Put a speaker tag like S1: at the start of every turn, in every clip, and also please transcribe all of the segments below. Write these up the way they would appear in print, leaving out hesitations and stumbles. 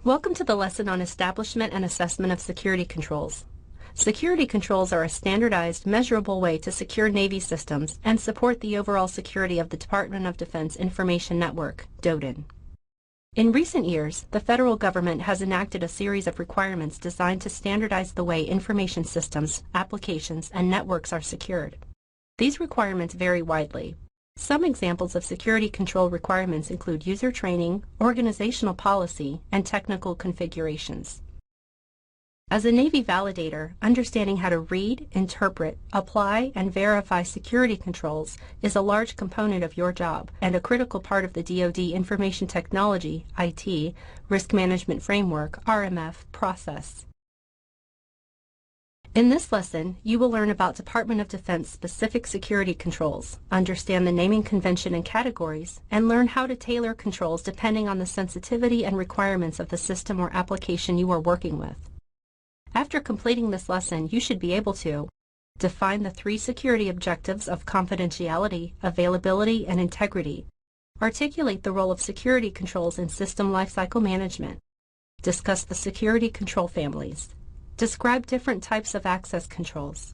S1: Welcome to the lesson on establishment and assessment of security controls. Security controls are a standardized, measurable way to secure Navy systems and support the overall security of the Department of Defense Information Network, DoDIN. In recent years, the federal government has enacted a series of requirements designed to standardize the way information systems, applications, and networks are secured. These requirements vary widely. Some examples of security control requirements include user training, organizational policy, and technical configurations. As a Navy validator, understanding how to read, interpret, apply, and verify security controls is a large component of your job and a critical part of the DoD Information Technology, IT, Risk Management Framework, RMF, process. In this lesson, you will learn about Department of Defense specific security controls, understand the naming convention and categories, and learn how to tailor controls depending on the sensitivity and requirements of the system or application you are working with. After completing this lesson, you should be able to define the 3 security objectives of confidentiality, availability, and integrity, articulate the role of security controls in system lifecycle management, discuss the security control families, describe different types of access controls.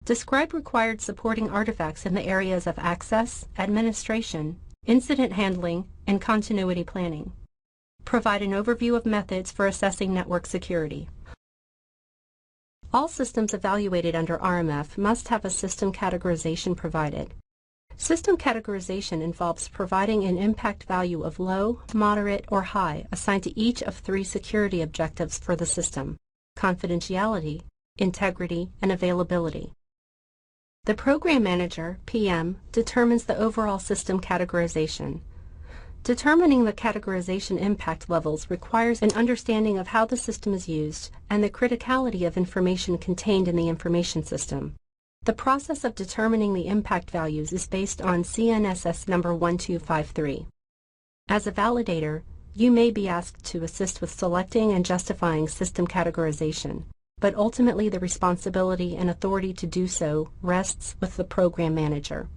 S1: Describe required supporting artifacts in the areas of access, administration, incident handling, and continuity planning. Provide an overview of methods for assessing network security. All systems evaluated under RMF must have a system categorization provided. System categorization involves providing an impact value of low, moderate, or high assigned to each of 3 security objectives for the system: confidentiality, integrity, and availability. The Program Manager, PM, determines the overall system categorization. Determining the categorization impact levels requires an understanding of how the system is used and the criticality of information contained in the information system. The process of determining the impact values is based on CNSS number 1253. As a validator, you may be asked to assist with selecting and justifying system categorization, but ultimately the responsibility and authority to do so rests with the Program Manager.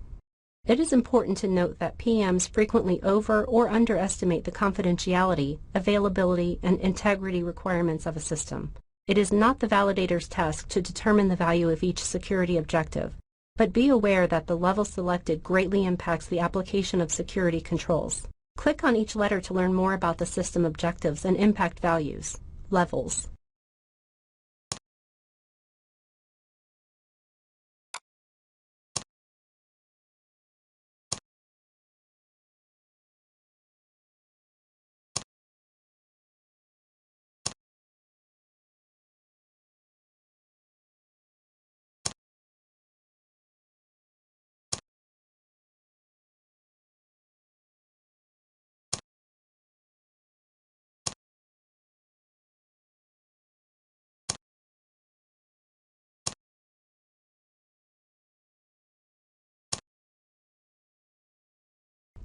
S1: It is important to note that PMs frequently over or underestimate the confidentiality, availability, and integrity requirements of a system. It is not the validator's task to determine the value of each security objective, but be aware that the level selected greatly impacts the application of security controls. Click on each letter to learn more about the system objectives and impact values. Levels.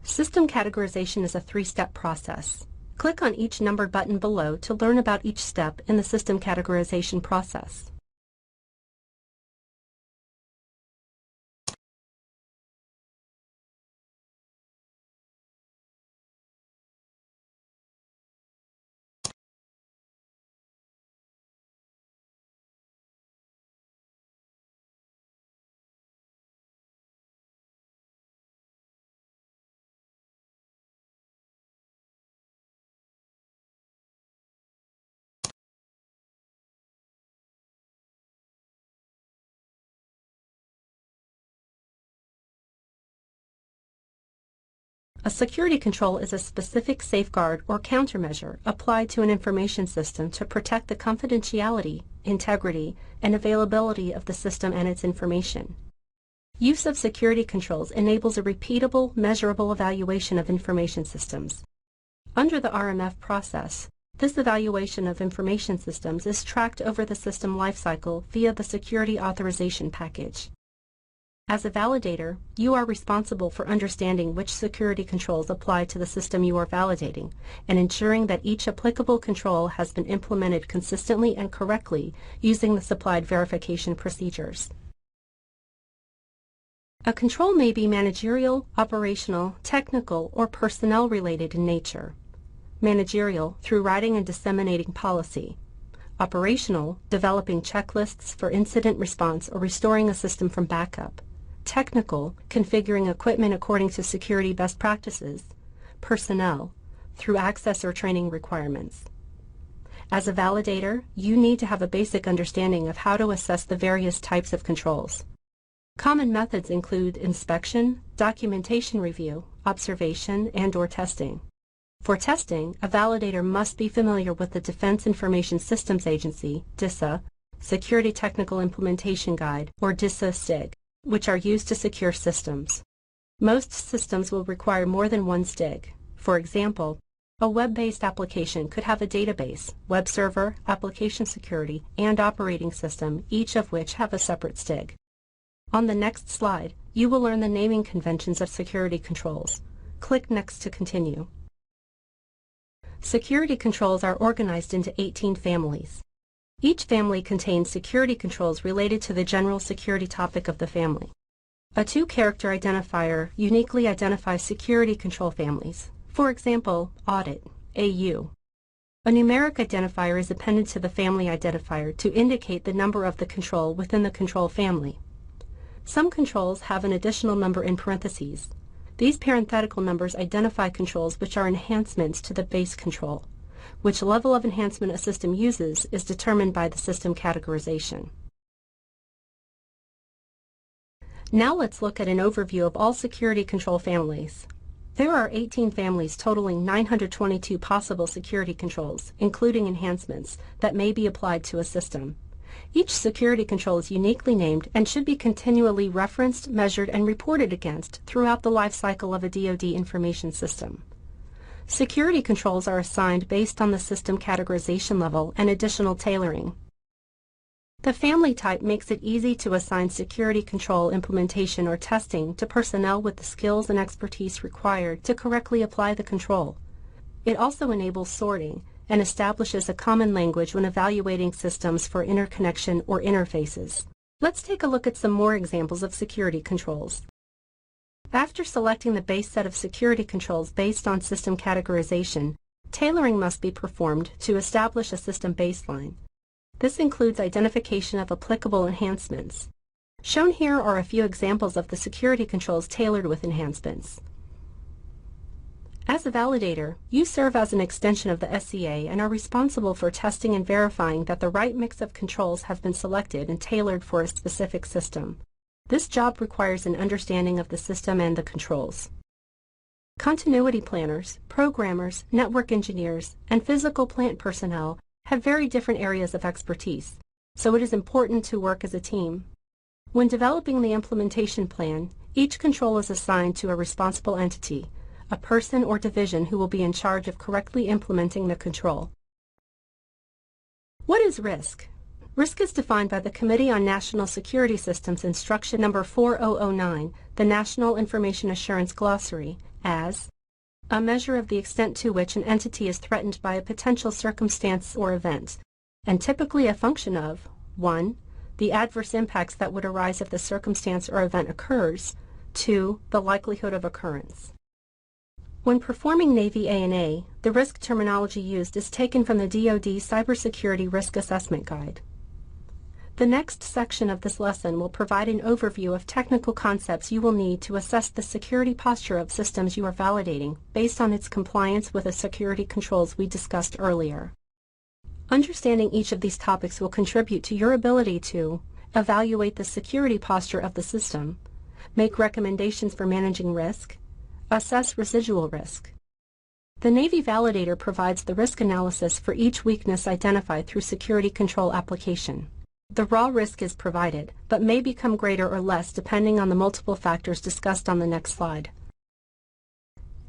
S1: System categorization is a 3-step process. Click on each numbered button below to learn about each step in the system categorization process. A security control is a specific safeguard or countermeasure applied to an information system to protect the confidentiality, integrity, and availability of the system and its information. Use of security controls enables a repeatable, measurable evaluation of information systems. Under the RMF process, this evaluation of information systems is tracked over the system lifecycle via the Security Authorization Package. As a validator, you are responsible for understanding which security controls apply to the system you are validating and ensuring that each applicable control has been implemented consistently and correctly using the supplied verification procedures. A control may be managerial, operational, technical, or personnel related in nature. managerial, through writing and disseminating policy, operational, developing checklists for incident response or restoring a system from backup, technical, configuring equipment according to security best practices, personnel, through access or training requirements. As a validator, you need to have a basic understanding of how to assess the various types of controls. Common methods include inspection, documentation review, observation, and/or testing. For testing, a validator must be familiar with the Defense Information Systems Agency, DISA, Security Technical Implementation Guide, or DISA STIG, which are used to secure systems. Most systems will require more than one STIG. For example, a web-based application could have a database, web server, application security, and operating system, each of which have a separate STIG. On the next slide, you will learn the naming conventions of security controls. Click Next to continue. Security controls are organized into 18 families. Each family contains security controls related to the general security topic of the family. A two-character identifier uniquely identifies security control families. For example, audit, AU. A numeric identifier is appended to the family identifier to indicate the number of the control within the control family. Some controls have an additional number in parentheses. These parenthetical numbers identify controls which are enhancements to the base control. Which level of enhancement a system uses is determined by the system categorization. Now let's look at an overview of all security control families. There are 18 families totaling 922 possible security controls, including enhancements, that may be applied to a system. Each security control is uniquely named and should be continually referenced, measured, and reported against throughout the life cycle of a DoD information system. Security controls are assigned based on the system categorization level and additional tailoring. The family type makes it easy to assign security control implementation or testing to personnel with the skills and expertise required to correctly apply the control. It also enables sorting and establishes a common language when evaluating systems for interconnection or interfaces. Let's take a look at some more examples of security controls. After selecting the base set of security controls based on system categorization, tailoring must be performed to establish a system baseline. This includes identification of applicable enhancements. Shown here are a few examples of the security controls tailored with enhancements. As a validator, you serve as an extension of the SCA and are responsible for testing and verifying that the right mix of controls have been selected and tailored for a specific system. This job requires an understanding of the system and the controls. Continuity planners, programmers, network engineers, and physical plant personnel have very different areas of expertise, so it is important to work as a team. When developing the implementation plan, each control is assigned to a responsible entity, a person or division who will be in charge of correctly implementing the control. What is risk? Risk is defined by the Committee on National Security Systems Instruction Number 4009, the National Information Assurance Glossary, as a measure of the extent to which an entity is threatened by a potential circumstance or event, and typically a function of 1. The adverse impacts that would arise if the circumstance or event occurs, 2. The likelihood of occurrence. When performing Navy A&A, the risk terminology used is taken from the DoD Cybersecurity Risk Assessment Guide. The next section of this lesson will provide an overview of technical concepts you will need to assess the security posture of systems you are validating based on its compliance with the security controls we discussed earlier. Understanding each of these topics will contribute to your ability to evaluate the security posture of the system, make recommendations for managing risk, assess residual risk. The Navy Validator provides the risk analysis for each weakness identified through security control application. The raw risk is provided, but may become greater or less depending on the multiple factors discussed on the next slide.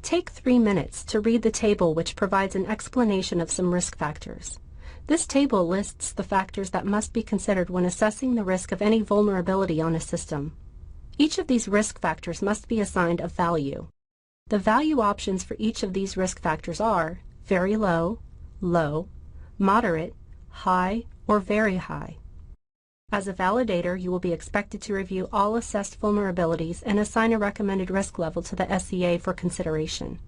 S1: Take 3 minutes to read the table which provides an explanation of some risk factors. This table lists the factors that must be considered when assessing the risk of any vulnerability on a system. Each of these risk factors must be assigned a value. The value options for each of these risk factors are very low, low, moderate, high, or very high. As a validator, you will be expected to review all assessed vulnerabilities and assign a recommended risk level to the SCA for consideration.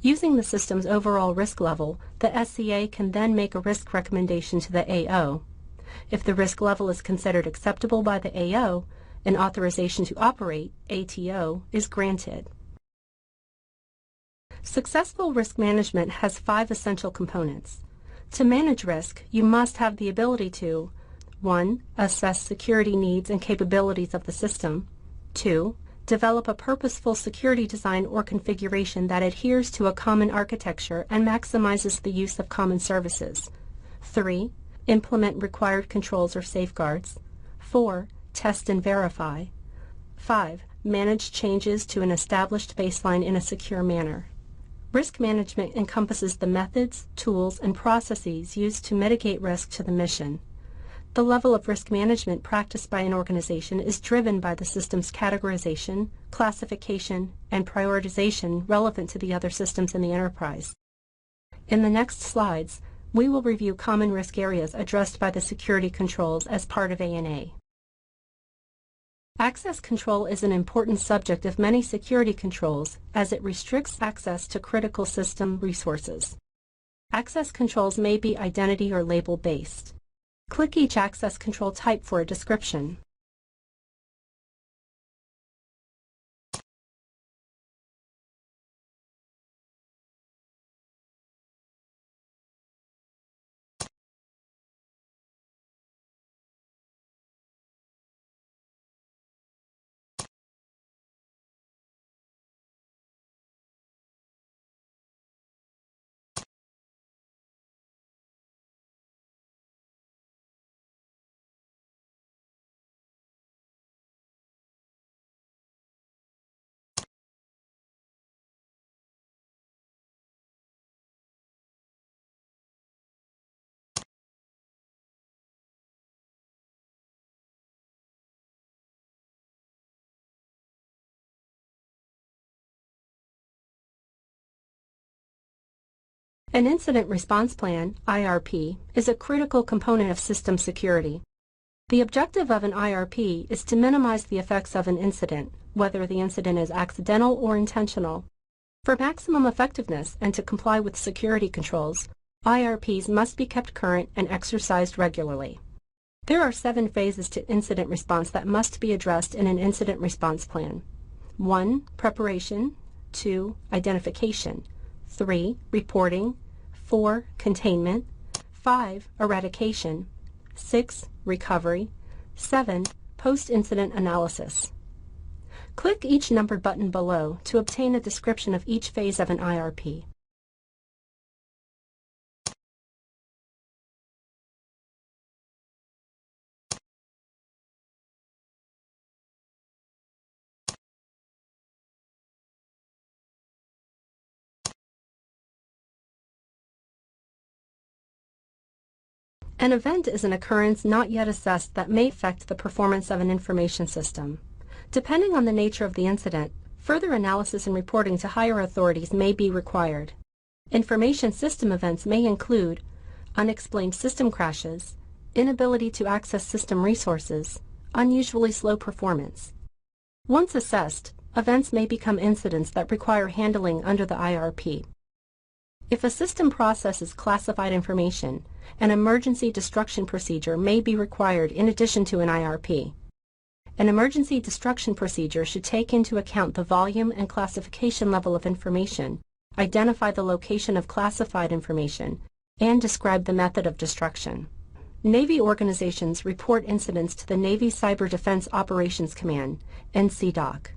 S1: Using the system's overall risk level, the SCA can then make a risk recommendation to the AO. If the risk level is considered acceptable by the AO, an authorization to operate, ATO, is granted. Successful risk management has 5 essential components. To manage risk, you must have the ability to 1. Assess security needs and capabilities of the system. 2. Develop a purposeful security design or configuration that adheres to a common architecture and maximizes the use of common services. 3. Implement required controls or safeguards. 4. Test and verify. 5. Manage changes to an established baseline in a secure manner. Risk management encompasses the methods, tools, and processes used to mitigate risk to the mission. The level of risk management practiced by an organization is driven by the system's categorization, classification, and prioritization relevant to the other systems in the enterprise. In the next slides, we will review common risk areas addressed by the security controls as part of ANA. Access control is an important subject of many security controls as it restricts access to critical system resources. Access controls may be identity or label-based. Click each access control type for a description. An incident response plan, IRP, is a critical component of system security. The objective of an IRP is to minimize the effects of an incident, whether the incident is accidental or intentional. For maximum effectiveness and to comply with security controls, IRPs must be kept current and exercised regularly. There are 7 phases to incident response that must be addressed in an incident response plan. 1. Preparation. 2. Identification. 3. Reporting. 4. Containment. 5. Eradication. 6. Recovery. 7. Post-incident analysis. Click each numbered button below to obtain a description of each phase of an IRP. An event is an occurrence not yet assessed that may affect the performance of an information system. Depending on the nature of the incident, further analysis and reporting to higher authorities may be required. Information system events may include unexplained system crashes, inability to access system resources, unusually slow performance. Once assessed, events may become incidents that require handling under the IRP. If a system processes classified information, an emergency destruction procedure may be required in addition to an IRP. An emergency destruction procedure should take into account the volume and classification level of information, identify the location of classified information, and describe the method of destruction. Navy organizations report incidents to the Navy Cyber Defense Operations Command, NCDOC.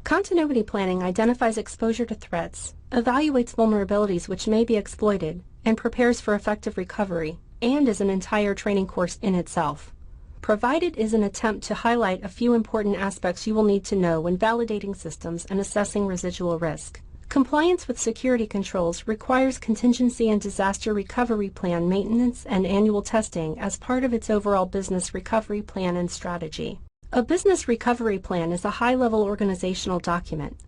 S1: Continuity planning identifies exposure to threats, evaluates vulnerabilities which may be exploited, and prepares for effective recovery, and is an entire training course in itself. Provided is an attempt to highlight a few important aspects you will need to know when validating systems and assessing residual risk. Compliance with security controls requires contingency and disaster recovery plan maintenance and annual testing as part of its overall business recovery plan and strategy. A business recovery plan is a high-level organizational document.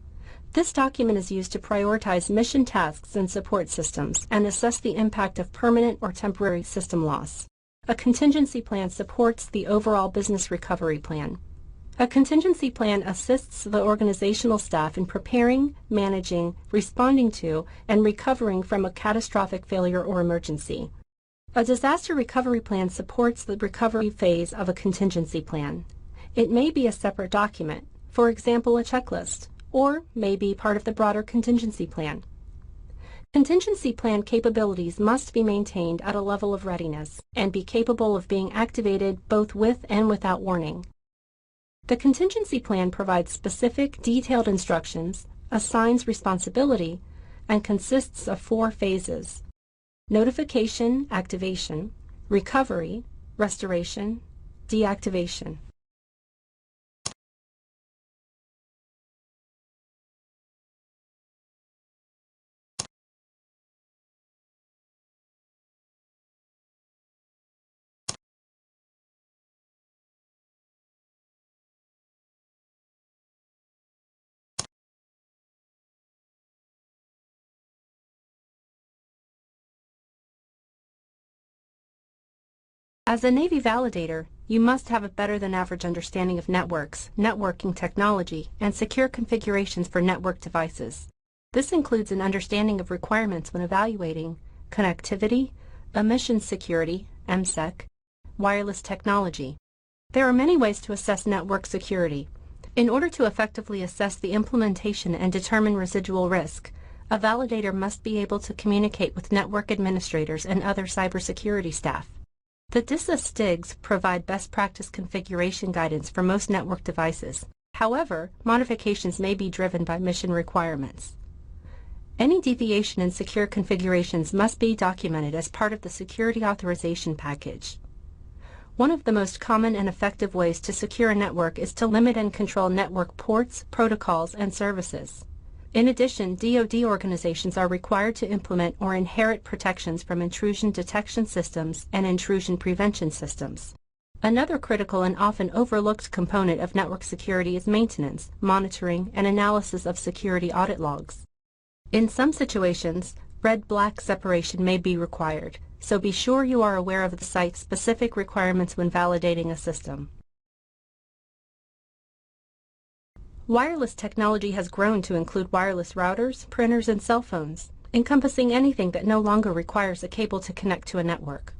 S1: This document is used to prioritize mission tasks and support systems and assess the impact of permanent or temporary system loss. A contingency plan supports the overall business recovery plan. A contingency plan assists the organizational staff in preparing, managing, responding to, and recovering from a catastrophic failure or emergency. A disaster recovery plan supports the recovery phase of a contingency plan. It may be a separate document, for example a checklist, or may be part of the broader contingency plan. Contingency plan capabilities must be maintained at a level of readiness and be capable of being activated both with and without warning. The contingency plan provides specific, detailed instructions, assigns responsibility, and consists of 4 phases: notification, activation, recovery, restoration, deactivation. As a Navy validator, you must have a better than average understanding of networks, networking technology, and secure configurations for network devices. This includes an understanding of requirements when evaluating connectivity, emissions security, MSEC, wireless technology. There are many ways to assess network security. In order to effectively assess the implementation and determine residual risk, a validator must be able to communicate with network administrators and other cybersecurity staff. The DISA STIGs provide best practice configuration guidance for most network devices. However, modifications may be driven by mission requirements. Any deviation in secure configurations must be documented as part of the security authorization package. One of the most common and effective ways to secure a network is to limit and control network ports, protocols, and services. In addition, DoD organizations are required to implement or inherit protections from intrusion detection systems and intrusion prevention systems. Another critical and often overlooked component of network security is maintenance, monitoring, and analysis of security audit logs. In some situations, red-black separation may be required, so be sure you are aware of the site-specific requirements when validating a system. Wireless technology has grown to include wireless routers, printers, and cell phones, encompassing anything that no longer requires a cable to connect to a network.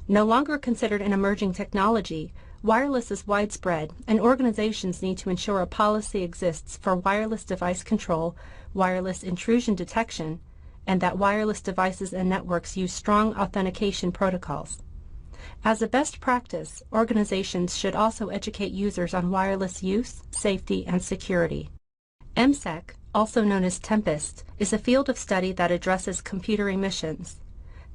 S1: No longer considered an emerging technology, wireless is widespread, and organizations need to ensure a policy exists for wireless device control, wireless intrusion detection, and that wireless devices and networks use strong authentication protocols. As a best practice, organizations should also educate users on wireless use, safety, and security. MSEC, also known as Tempest, is a field of study that addresses computer emissions.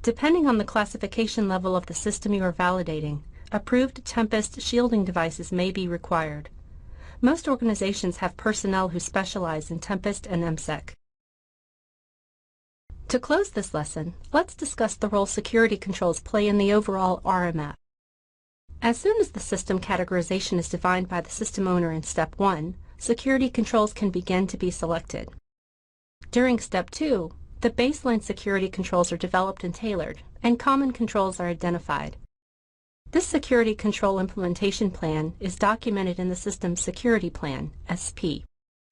S1: Depending on the classification level of the system you are validating, approved Tempest shielding devices may be required. Most organizations have personnel who specialize in Tempest and MSEC. To close this lesson, let's discuss the role security controls play in the overall RMF. As soon as the system categorization is defined by the system owner in Step 1, security controls can begin to be selected. During Step 2, the baseline security controls are developed and tailored, and common controls are identified. This security control implementation plan is documented in the System Security Plan, SP,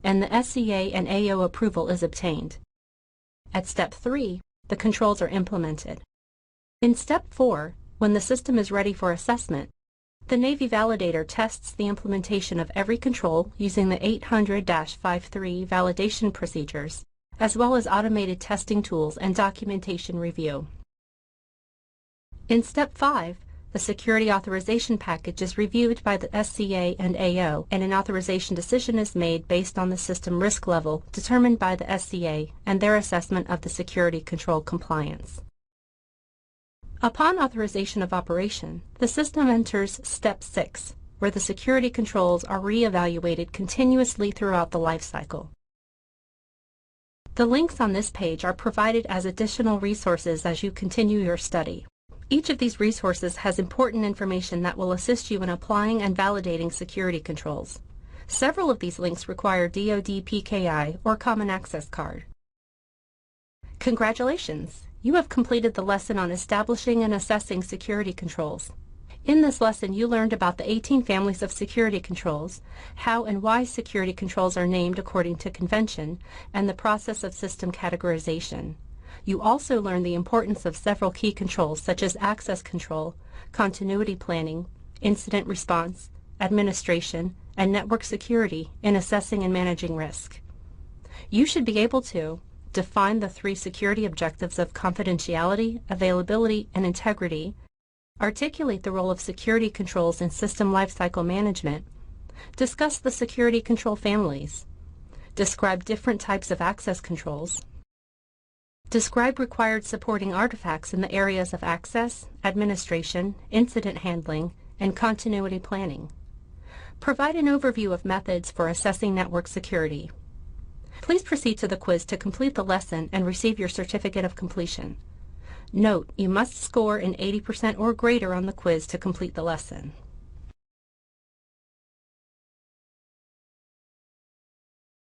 S1: and the SCA and AO approval is obtained. At Step 3, the controls are implemented. In Step 4, when the system is ready for assessment, the Navy validator tests the implementation of every control using the 800-53 validation procedures, as well as automated testing tools and documentation review. In Step 5, the security authorization package is reviewed by the SCA and AO, and an authorization decision is made based on the system risk level determined by the SCA and their assessment of the security control compliance. Upon authorization of operation, the system enters Step 6, where the security controls are re-evaluated continuously throughout the life cycle. The links on this page are provided as additional resources as you continue your study. Each of these resources has important information that will assist you in applying and validating security controls. Several of these links require DoD PKI or Common Access Card. Congratulations! You have completed the lesson on establishing and assessing security controls. In this lesson, you learned about the 18 families of security controls, how and why security controls are named according to convention, and the process of system categorization. You also learned the importance of several key controls such as access control, continuity planning, incident response, administration, and network security in assessing and managing risk. You should be able to define the 3 security objectives of confidentiality, availability, and integrity, articulate the role of security controls in system lifecycle management, discuss the security control families, describe different types of access controls, describe required supporting artifacts in the areas of access, administration, incident handling, and continuity planning. Provide an overview of methods for assessing network security. Please proceed to the quiz to complete the lesson and receive your certificate of completion. Note, you must score an 80% or greater on the quiz to complete the lesson.